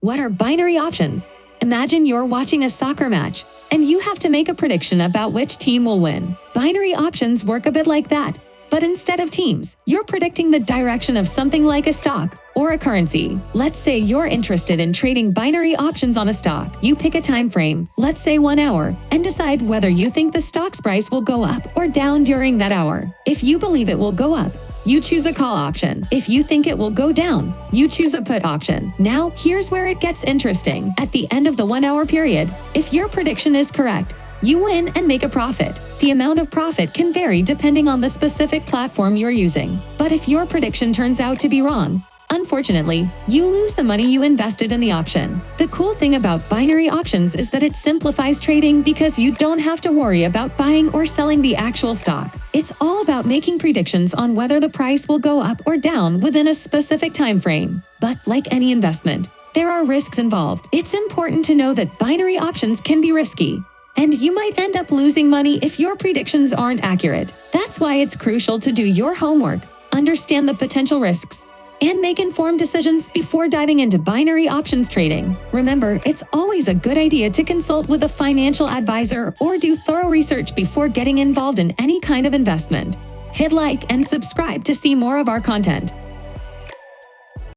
What are binary options? Imagine you're watching a soccer match, and you have to make a prediction about which team will win. Binary options work a bit like that, but instead of teams, you're predicting the direction of something like a stock or a currency. Let's say you're interested in trading binary options on a stock. You pick a time frame, let's say 1 hour, and decide whether you think the stock's price will go up or down during that hour. If you believe it will go up, you choose a call option. If you think it will go down, you choose a put option. Now, here's where it gets interesting. At the end of the 1 hour period, if your prediction is correct, you win and make a profit. The amount of profit can vary depending on the specific platform you're using. But if your prediction turns out to be wrong, unfortunately, you lose the money you invested in the option. The cool thing about binary options is that it simplifies trading because you don't have to worry about buying or selling the actual stock. It's all about making predictions on whether the price will go up or down within a specific time frame. But like any investment, there are risks involved. It's important to know that binary options can be risky, and you might end up losing money if your predictions aren't accurate. That's why it's crucial to do your homework, understand the potential risks, and make informed decisions before diving into binary options trading. Remember, it's always a good idea to consult with a financial advisor or do thorough research before getting involved in any kind of investment. Hit like and subscribe to see more of our content.